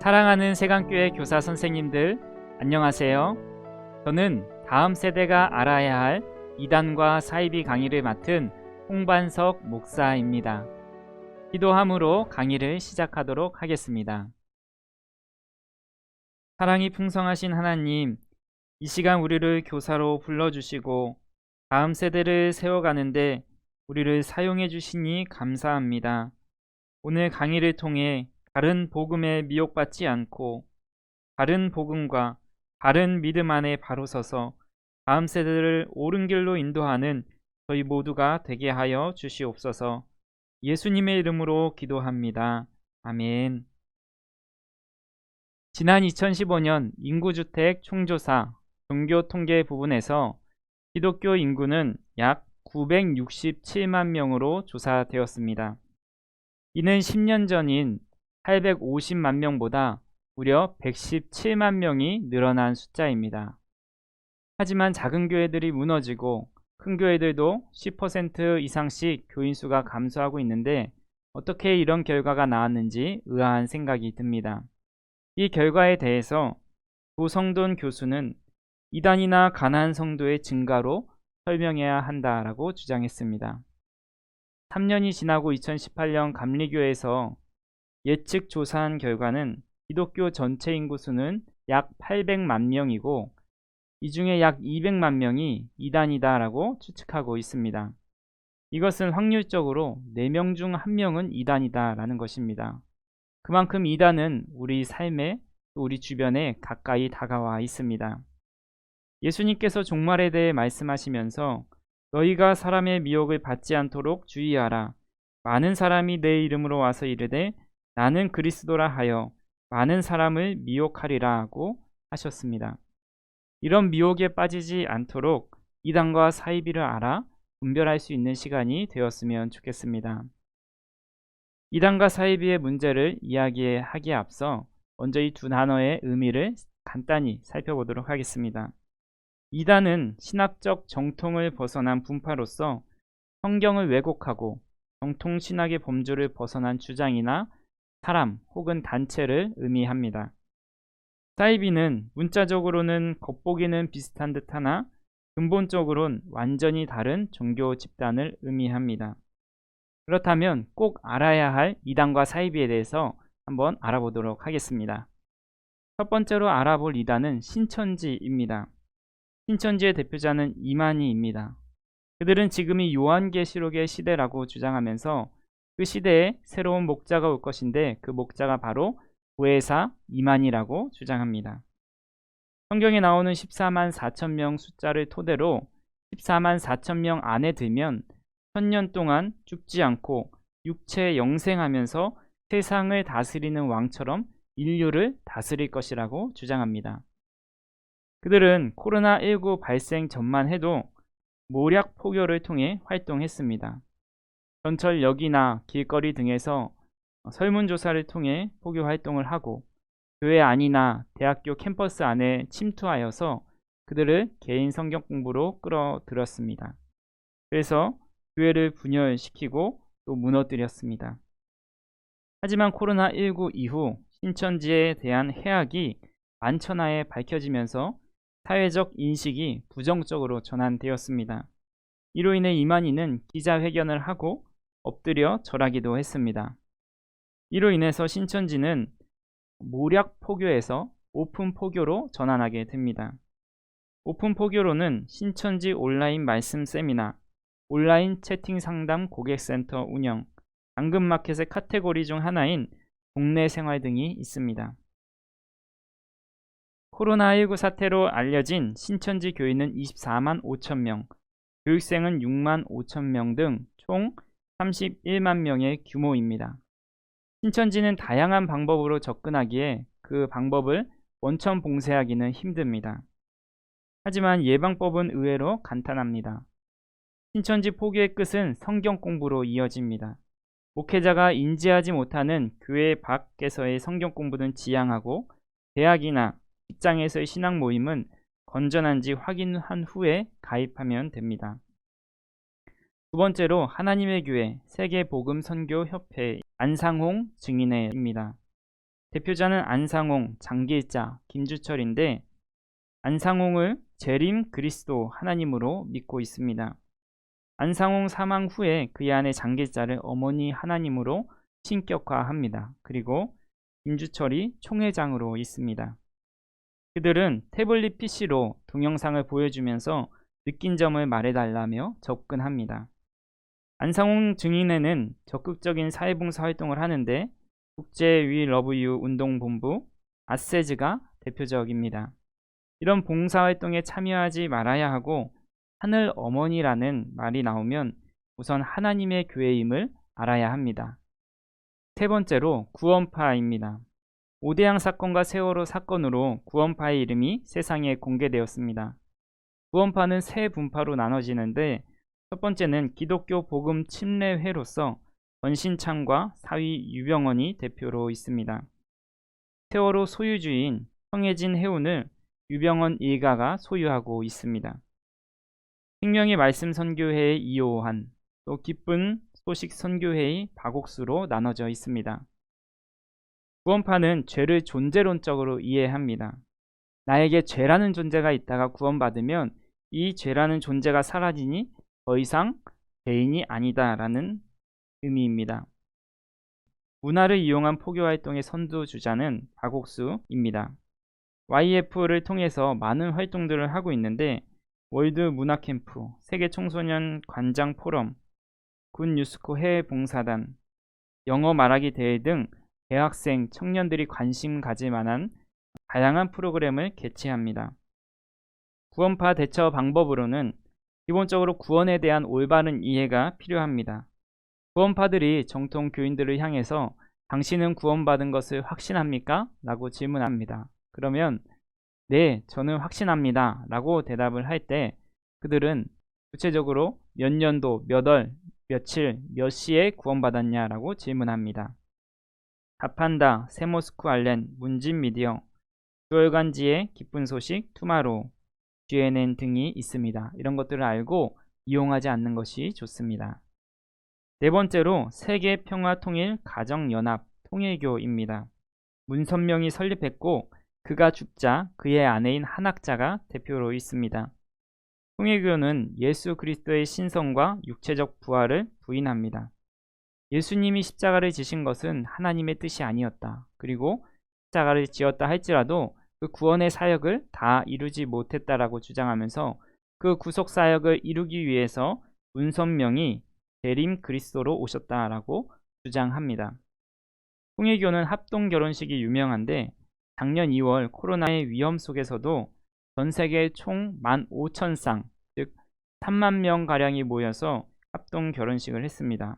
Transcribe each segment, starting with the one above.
사랑하는 세강교회 교사 선생님들, 안녕하세요. 저는 다음 세대가 알아야 할 이단과 사이비 강의를 맡은 홍반석 목사입니다. 기도함으로 강의를 시작하도록 하겠습니다. 사랑이 풍성하신 하나님, 이 시간 우리를 교사로 불러주시고 다음 세대를 세워가는데 우리를 사용해 주시니 감사합니다. 오늘 강의를 통해 다른 복음에 미혹받지 않고 바른 복음과 바른 믿음 안에 바로 서서 다음 세대를 옳은 길로 인도하는 저희 모두가 되게 하여 주시옵소서. 예수님의 이름으로 기도합니다. 아멘. 지난 2015년 인구주택 총조사 종교 통계 부분에서 기독교 인구는 약 967만 명으로 조사되었습니다. 이는 10년 전인 850만 명보다 무려 117만 명이 늘어난 숫자입니다. 하지만 작은 교회들이 무너지고 큰 교회들도 10% 이상씩 교인 수가 감소하고 있는데 어떻게 이런 결과가 나왔는지 의아한 생각이 듭니다. 이 결과에 대해서 조성돈 교수는 이단이나 가난한 성도의 증가로 설명해야 한다라고 주장했습니다. 3년이 지나고 2018년 감리교에서 예측 조사한 결과는 기독교 전체 인구 수는 약 800만 명이고 이 중에 약 200만 명이 이단이다라고 추측하고 있습니다. 이것은 확률적으로 4명 중 1명은 이단이다라는 것입니다. 그만큼 이단은 우리 삶에 또 우리 주변에 가까이 다가와 있습니다. 예수님께서 종말에 대해 말씀하시면서 너희가 사람의 미혹을 받지 않도록 주의하라. 많은 사람이 내 이름으로 와서 이르되 나는 그리스도라 하여 많은 사람을 미혹하리라 하고 하셨습니다. 이런 미혹에 빠지지 않도록 이단과 사이비를 알아 분별할 수 있는 시간이 되었으면 좋겠습니다. 이단과 사이비의 문제를 이야기하기에 앞서 먼저 이 두 단어의 의미를 간단히 살펴보도록 하겠습니다. 이단은 신학적 정통을 벗어난 분파로서 성경을 왜곡하고 정통 신학의 범주를 벗어난 주장이나 사람 혹은 단체를 의미합니다. 사이비는 문자적으로는 겉보기는 비슷한 듯하나 근본적으로는 완전히 다른 종교 집단을 의미합니다. 그렇다면 꼭 알아야 할 이단과 사이비에 대해서 한번 알아보도록 하겠습니다. 첫 번째로 알아볼 이단은 신천지입니다. 신천지의 대표자는 이만희입니다. 그들은 지금이 요한계시록의 시대라고 주장하면서 그 시대에 새로운 목자가 올 것인데 그 목자가 바로 구해사 이만희라고 주장합니다. 성경에 나오는 14만 4천 명 숫자를 토대로 14만 4천 명 안에 들면 1000년 동안 죽지 않고 육체 영생하면서 세상을 다스리는 왕처럼 인류를 다스릴 것이라고 주장합니다. 그들은 코로나19 발생 전만 해도 모략 포교를 통해 활동했습니다. 전철역이나 길거리 등에서 설문조사를 통해 포교 활동을 하고 교회 안이나 대학교 캠퍼스 안에 침투하여서 그들을 개인 성경 공부로 끌어들였습니다. 그래서 교회를 분열시키고 또 무너뜨렸습니다. 하지만 코로나19 이후 신천지에 대한 해악이 만천하에 밝혀지면서 사회적 인식이 부정적으로 전환되었습니다. 이로 인해 이만희는 기자회견을 하고 엎드려 절하기도 했습니다. 이로 인해서 신천지는 모략 포교에서 오픈 포교로 전환하게 됩니다. 오픈 포교로는 신천지 온라인 말씀 세미나, 온라인 채팅 상담 고객센터 운영, 당근마켓의 카테고리 중 하나인 동네 생활 등이 있습니다. 코로나19 사태로 알려진 신천지 교인은 24만 5천 명, 교육생은 6만 5천 명 등 총 31만 명의 규모입니다. 신천지는 다양한 방법으로 접근하기에 그 방법을 원천 봉쇄하기는 힘듭니다. 하지만 예방법은 의외로 간단합니다. 신천지 포교의 끝은 성경 공부로 이어집니다. 목회자가 인지하지 못하는 교회 밖에서의 성경 공부는 지양하고 대학이나 직장에서의 신앙 모임은 건전한지 확인한 후에 가입하면 됩니다. 두 번째로 하나님의 교회 세계복음선교협회 안상홍 증인회입니다. 대표자는 안상홍, 장길자, 김주철인데 안상홍을 재림 그리스도 하나님으로 믿고 있습니다. 안상홍 사망 후에 그의 아내 장길자를 어머니 하나님으로 신격화합니다. 그리고 김주철이 총회장으로 있습니다. 그들은 태블릿 PC로 동영상을 보여주면서 느낀 점을 말해달라며 접근합니다. 안상홍 증인회는 적극적인 사회봉사 활동을 하는데 국제 위 러브 유 운동본부 아세즈가 대표적입니다. 이런 봉사활동에 참여하지 말아야 하고 하늘 어머니라는 말이 나오면 우선 하나님의 교회임을 알아야 합니다. 세 번째로 구원파입니다. 오대양 사건과 세월호 사건으로 구원파의 이름이 세상에 공개되었습니다. 구원파는 세 분파로 나눠지는데 첫 번째는 기독교 복음 침례회로서 권신창과 사위 유병헌이 대표로 있습니다. 세월호 소유주인 성혜진 해운을 유병헌 일가가 소유하고 있습니다. 생명의 말씀 선교회의 이호한, 또 기쁜 소식 선교회의 박옥수로 나눠져 있습니다. 구원파는 죄를 존재론적으로 이해합니다. 나에게 죄라는 존재가 있다가 구원받으면 이 죄라는 존재가 사라지니 더 이상 죄인이 아니다라는 의미입니다. 문화를 이용한 포교활동의 선두주자는 박옥수입니다. YF를 통해서 많은 활동들을 하고 있는데 월드 문화캠프, 세계 청소년 관장 포럼, 군 유스코 해외 봉사단, 영어 말하기 대회 등 대학생, 청년들이 관심 가질 만한 다양한 프로그램을 개최합니다. 구원파 대처 방법으로는 기본적으로 구원에 대한 올바른 이해가 필요합니다. 구원파들이 정통 교인들을 향해서 당신은 구원받은 것을 확신합니까? 라고 질문합니다. 그러면 네, 저는 확신합니다 라고 대답을 할 때 그들은 구체적으로 몇 년도, 몇 월, 며칠, 몇 시에 구원받았냐 라고 질문합니다. 답한다, 세모스쿠 알렌, 문진미디어, 6월간지의 기쁜 소식, 투마로우, GNN 등이 있습니다. 이런 것들을 알고 이용하지 않는 것이 좋습니다. 네 번째로 세계평화통일가정연합 통일교입니다. 문선명이 설립했고 그가 죽자 그의 아내인 한학자가 대표로 있습니다. 통일교는 예수 그리스도의 신성과 육체적 부활을 부인합니다. 예수님이 십자가를 지신 것은 하나님의 뜻이 아니었다. 그리고 십자가를 지었다 할지라도 그 구원의 사역을 다 이루지 못했다라고 주장하면서 그 구속 사역을 이루기 위해서 문선명이 재림 그리스도로 오셨다라고 주장합니다. 통일교는 합동 결혼식이 유명한데 작년 2월 코로나의 위험 속에서도 전 세계 총 15,000쌍, 즉 3만 명가량이 모여서 합동 결혼식을 했습니다.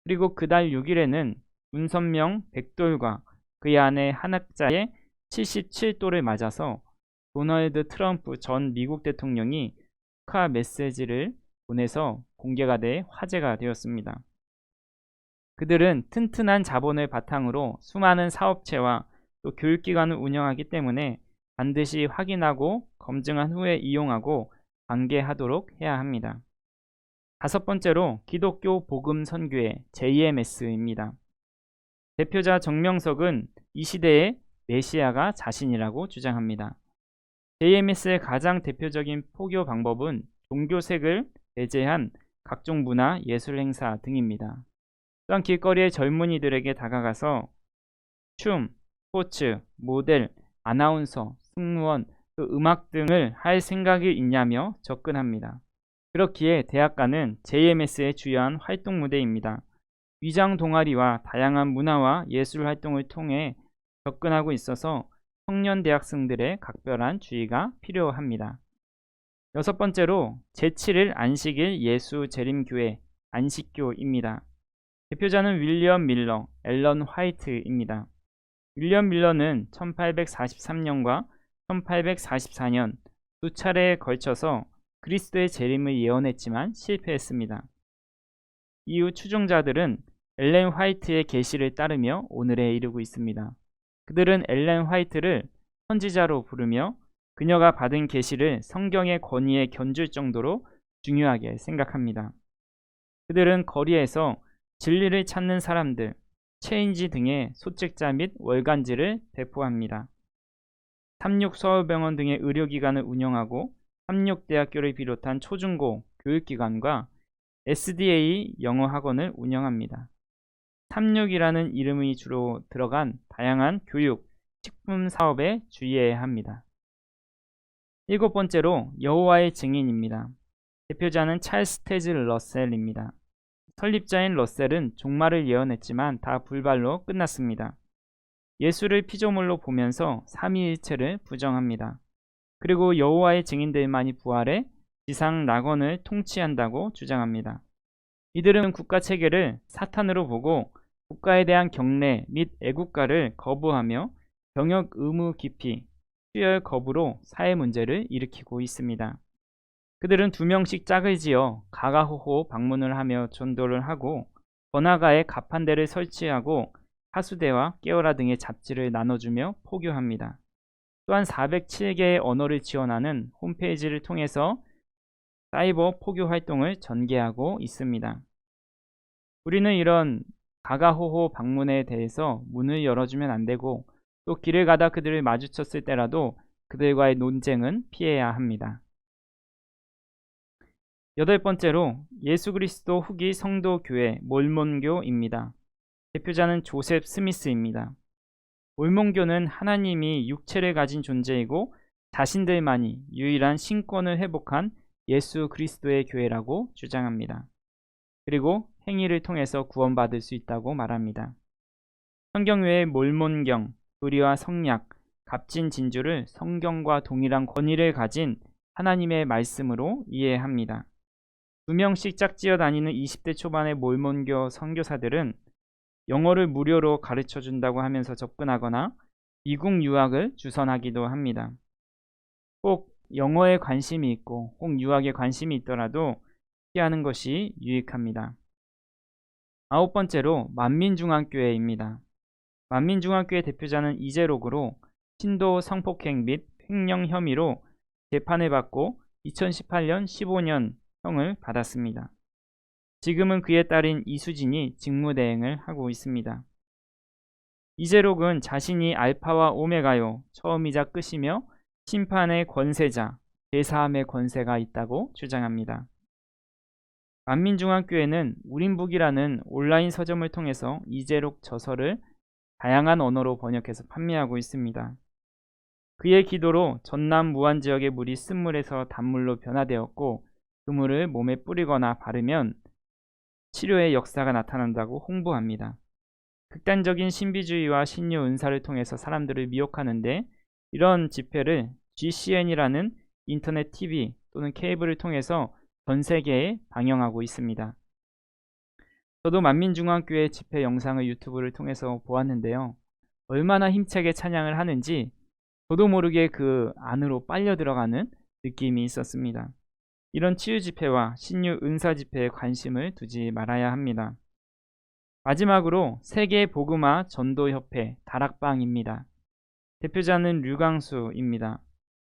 그리고 그달 6일에는 문선명 백돌과 그의 아내 한학자의 77도를 맞아서 도널드 트럼프 전 미국 대통령이 축하 메시지를 보내서 공개가 돼 화제가 되었습니다. 그들은 튼튼한 자본을 바탕으로 수많은 사업체와 또 교육기관을 운영하기 때문에 반드시 확인하고 검증한 후에 이용하고 관계하도록 해야 합니다. 다섯 번째로 기독교 복음 선교회 JMS입니다. 대표자 정명석은 이 시대의 메시아가 자신이라고 주장합니다. JMS의 가장 대표적인 포교 방법은 종교색을 배제한 각종 문화, 예술 행사 등입니다. 또한 길거리의 젊은이들에게 다가가서 춤, 스포츠, 모델, 아나운서, 승무원, 또 음악 등을 할 생각이 있냐며 접근합니다. 그렇기에 대학가는 JMS의 주요한 활동 무대입니다. 위장 동아리와 다양한 문화와 예술 활동을 통해 접근하고 있어서 청년 대학생들의 각별한 주의가 필요합니다. 여섯 번째로 제7일 안식일 예수 재림교회 안식교입니다. 대표자는 윌리엄 밀러, 앨런 화이트입니다. 윌리엄 밀러는 1843년과 1844년 두 차례에 걸쳐서 그리스도의 재림을 예언했지만 실패했습니다. 이후 추종자들은 엘렌 화이트의 계시를 따르며 오늘에 이르고 있습니다. 그들은 엘렌 화이트를 선지자로 부르며 그녀가 받은 계시를 성경의 권위에 견줄 정도로 중요하게 생각합니다. 그들은 거리에서 진리를 찾는 사람들, 체인지 등의 소책자 및 월간지를 배포합니다. 삼육서울병원 등의 의료기관을 운영하고 삼육대학교를 비롯한 초중고 교육기관과 SDA 영어학원을 운영합니다. 삼육이라는 이름이 주로 들어간 다양한 교육, 식품 사업에 주의해야 합니다. 일곱 번째로 여호와의 증인입니다. 대표자는 찰스 테즈 러셀입니다. 설립자인 러셀은 종말을 예언했지만 다 불발로 끝났습니다. 예수를 피조물로 보면서 삼위일체를 부정합니다. 그리고 여호와의 증인들만이 부활해 지상 낙원을 통치한다고 주장합니다. 이들은 국가 체계를 사탄으로 보고 국가에 대한 경례 및 애국가를 거부하며 병역 의무 기피, 수혈 거부로 사회 문제를 일으키고 있습니다. 그들은 2명씩 짝을 지어 가가호호 방문을 하며 전도를 하고 번화가에 가판대를 설치하고 하수대와 깨어라 등의 잡지를 나눠주며 포교합니다. 또한 407개의 언어를 지원하는 홈페이지를 통해서 사이버 포교 활동을 전개하고 있습니다. 우리는 이런 가가호호 방문에 대해서 문을 열어주면 안 되고 또 길을 가다 그들을 마주쳤을 때라도 그들과의 논쟁은 피해야 합니다. 여덟 번째로 예수 그리스도 후기 성도교회 몰몬교입니다. 대표자는 조셉 스미스입니다. 몰몬교는 하나님이 육체를 가진 존재이고 자신들만이 유일한 신권을 회복한 예수 그리스도의 교회라고 주장합니다. 그리고 행위를 통해서 구원받을 수 있다고 말합니다. 성경 외의 몰몬경, 교리와 성약, 값진 진주를 성경과 동일한 권위를 가진 하나님의 말씀으로 이해합니다. 2명씩 짝지어 다니는 20대 초반의 몰몬교 선교사들은 영어를 무료로 가르쳐 준다고 하면서 접근하거나 미국 유학을 주선하기도 합니다. 꼭 영어에 관심이 있고 혹 유학에 관심이 있더라도 피하는 것이 유익합니다. 아홉 번째로 만민중앙교회입니다. 만민중앙교회 대표자는 이재록으로 신도 성폭행 및 횡령 혐의로 재판을 받고 2018년 15년 형을 받았습니다. 지금은 그의 딸인 이수진이 직무대행을 하고 있습니다. 이재록은 자신이 알파와 오메가요, 처음이자 끝이며 심판의 권세자, 제사함의 권세가 있다고 주장합니다. 만민중앙교회는 우린북이라는 온라인 서점을 통해서 이재록 저서를 다양한 언어로 번역해서 판매하고 있습니다. 그의 기도로 전남 무안 지역의 물이 쓴물에서 단물로 변화되었고 그 물을 몸에 뿌리거나 바르면 치료의 역사가 나타난다고 홍보합니다. 극단적인 신비주의와 신유 은사를 통해서 사람들을 미혹하는데 이런 집회를 GCN이라는 인터넷 TV 또는 케이블을 통해서 전 세계에 방영하고 있습니다. 저도 만민중앙교회 집회 영상을 유튜브를 통해서 보았는데요. 얼마나 힘차게 찬양을 하는지 저도 모르게 그 안으로 빨려 들어가는 느낌이 있었습니다. 이런 치유 집회와 신유 은사 집회에 관심을 두지 말아야 합니다. 마지막으로 세계 복음화 전도협회 다락방입니다. 대표자는 류강수입니다.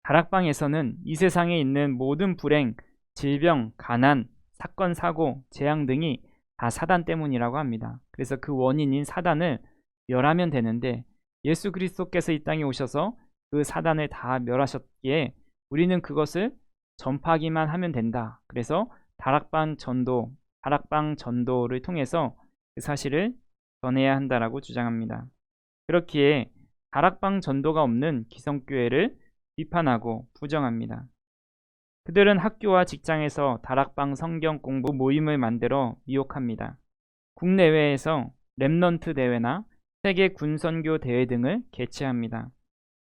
다락방에서는 이 세상에 있는 모든 불행, 질병, 가난, 사건, 사고, 재앙 등이 다 사단 때문이라고 합니다. 그래서 그 원인인 사단을 멸하면 되는데 예수 그리스도께서 이 땅에 오셔서 그 사단을 다 멸하셨기에 우리는 그것을 전파하기만 하면 된다. 그래서 다락방 전도를 통해서 그 사실을 전해야 한다라고 주장합니다. 그렇기에 다락방 전도가 없는 기성교회를 비판하고 부정합니다. 그들은 학교와 직장에서 다락방 성경 공부 모임을 만들어 미혹합니다. 국내외에서 렘넌트 대회나 세계 군선교 대회 등을 개최합니다.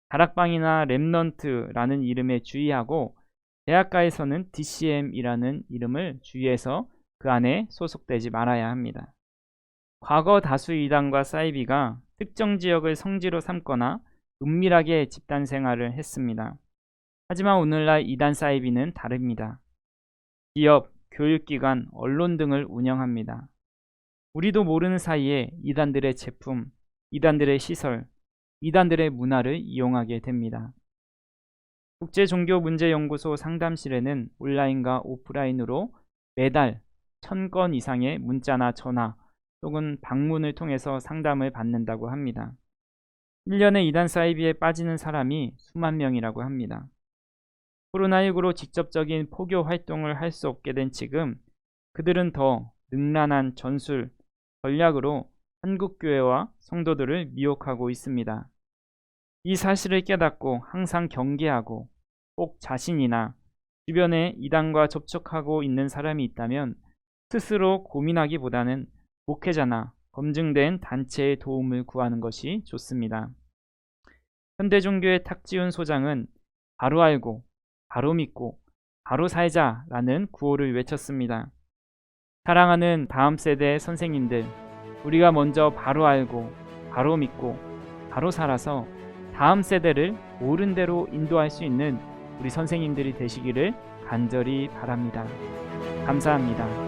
다락방이나 렘넌트라는 이름에 주의하고 대학가에서는 DCM이라는 이름을 주의해서 그 안에 소속되지 말아야 합니다. 과거 다수 이단과 사이비가 특정 지역을 성지로 삼거나 은밀하게 집단 생활을 했습니다. 하지만 오늘날 이단 사이비는 다릅니다. 기업, 교육기관, 언론 등을 운영합니다. 우리도 모르는 사이에 이단들의 제품, 이단들의 시설, 이단들의 문화를 이용하게 됩니다. 국제종교문제연구소 상담실에는 온라인과 오프라인으로 매달 1000건 이상의 문자나 전화, 혹은 방문을 통해서 상담을 받는다고 합니다. 1년에 이단 사이비에 빠지는 사람이 수만 명이라고 합니다. 코로나19로 직접적인 포교 활동을 할 수 없게 된 지금 그들은 더 능란한 전술, 전략으로 한국교회와 성도들을 미혹하고 있습니다. 이 사실을 깨닫고 항상 경계하고 꼭 자신이나 주변에 이단과 접촉하고 있는 사람이 있다면 스스로 고민하기보다는 목회자나 검증된 단체의 도움을 구하는 것이 좋습니다. 현대종교의 탁지훈 소장은 바로 알고, 바로 믿고, 바로 살자라는 구호를 외쳤습니다. 사랑하는 다음 세대 선생님들, 우리가 먼저 바로 알고, 바로 믿고, 바로 살아서 다음 세대를 옳은 대로 인도할 수 있는 우리 선생님들이 되시기를 간절히 바랍니다. 감사합니다.